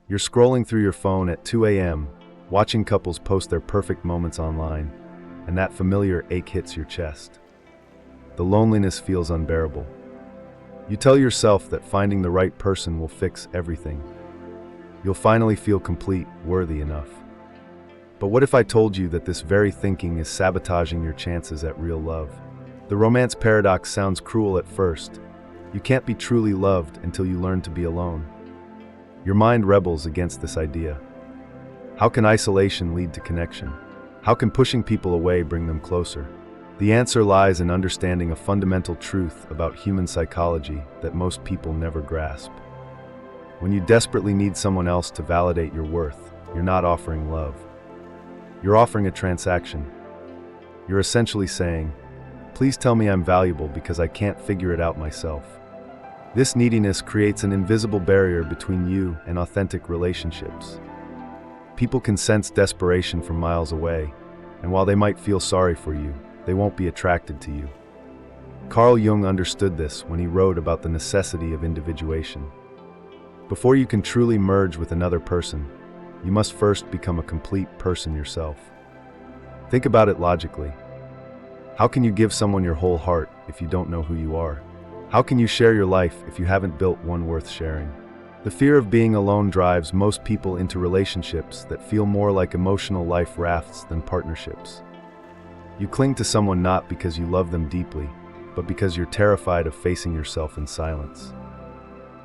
You're scrolling through your phone at 2 a.m., watching couples post their perfect moments online, and that familiar ache hits your chest. The loneliness feels unbearable. You tell yourself that finding the right person will fix everything. You'll finally feel complete, worthy enough. But what if I told you that this very thinking is sabotaging your chances at real love? The romance paradox sounds cruel at first. You can't be truly loved until you learn to be alone. Your mind rebels against this idea. How can isolation lead to connection? How can pushing people away bring them closer? The answer lies in understanding a fundamental truth about human psychology that most people never grasp. When you desperately need someone else to validate your worth, you're not offering love. You're offering a transaction. You're essentially saying, "Please tell me I'm valuable because I can't figure it out myself." This neediness creates an invisible barrier between you and authentic relationships. People can sense desperation from miles away, and while they might feel sorry for you, they won't be attracted to you. Carl Jung understood this when he wrote about the necessity of individuation. Before you can truly merge with another person, you must first become a complete person yourself. Think about it logically. How can you give someone your whole heart if you don't know who you are? How can you share your life if you haven't built one worth sharing? The fear of being alone drives most people into relationships that feel more like emotional life rafts than partnerships. You cling to someone not because you love them deeply, but because you're terrified of facing yourself in silence.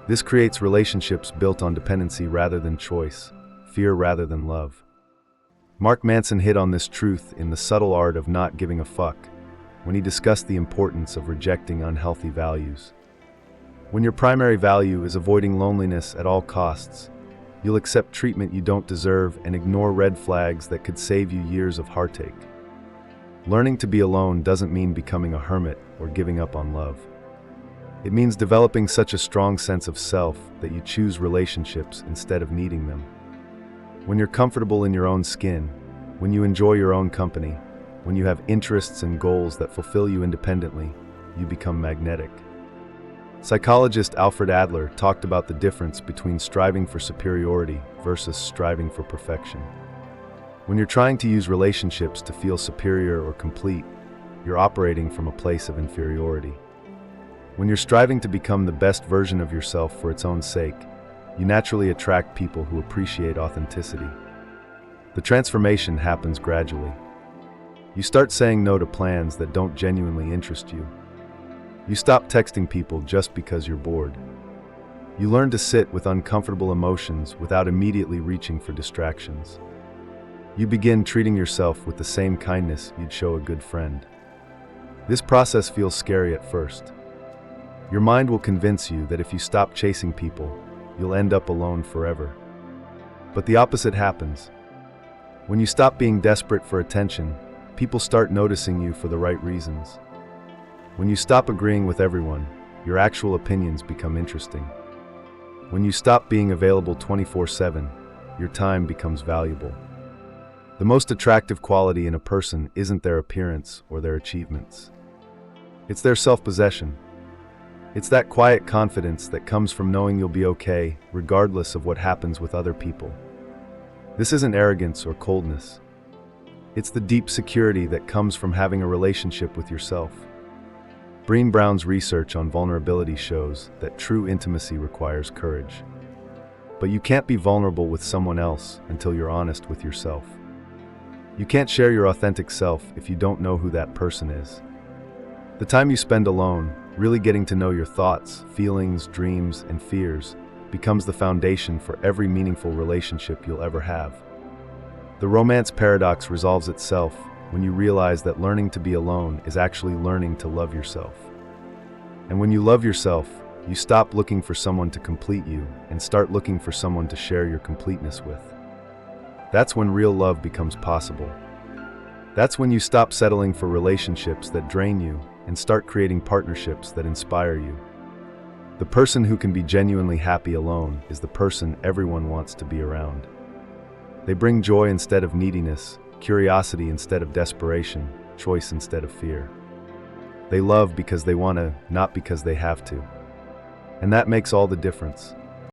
This creates relationships built on dependency rather than choice, fear rather than love. Mark Manson hit on this truth in The Subtle Art of Not Giving a Fuck, when he discussed the importance of rejecting unhealthy values. When your primary value is avoiding loneliness at all costs, you'll accept treatment you don't deserve and ignore red flags that could save you years of heartache. Learning to be alone doesn't mean becoming a hermit or giving up on love. It means developing such a strong sense of self that you choose relationships instead of needing them. When you're comfortable in your own skin, when you enjoy your own company, when you have interests and goals that fulfill you independently, you become magnetic. Psychologist Alfred Adler talked about the difference between striving for superiority versus striving for perfection. When you're trying to use relationships to feel superior or complete, you're operating from a place of inferiority. When you're striving to become the best version of yourself for its own sake, you naturally attract people who appreciate authenticity. The transformation happens gradually. You start saying no to plans that don't genuinely interest you. You stop texting people just because you're bored. You learn to sit with uncomfortable emotions without immediately reaching for distractions. You begin treating yourself with the same kindness you'd show a good friend. This process feels scary at first. Your mind will convince you that if you stop chasing people, you'll end up alone forever. But the opposite happens. When you stop being desperate for attention, people start noticing you for the right reasons. When you stop agreeing with everyone, your actual opinions become interesting. When you stop being available 24/7, your time becomes valuable. The most attractive quality in a person isn't their appearance or their achievements. It's their self-possession. It's that quiet confidence that comes from knowing you'll be okay, regardless of what happens with other people. This isn't arrogance or coldness. It's the deep security that comes from having a relationship with yourself. Brené Brown's research on vulnerability shows that true intimacy requires courage. But you can't be vulnerable with someone else until you're honest with yourself. You can't share your authentic self if you don't know who that person is. The time you spend alone, really getting to know your thoughts, feelings, dreams, and fears, becomes the foundation for every meaningful relationship you'll ever have. The romance paradox resolves itself when you realize that learning to be alone is actually learning to love yourself. And when you love yourself, you stop looking for someone to complete you and start looking for someone to share your completeness with. That's when real love becomes possible. That's when you stop settling for relationships that drain you and start creating partnerships that inspire you. The person who can be genuinely happy alone is the person everyone wants to be around. They bring joy instead of neediness, curiosity instead of desperation, choice instead of fear. They love because they want to, not because they have to. And that makes all the difference.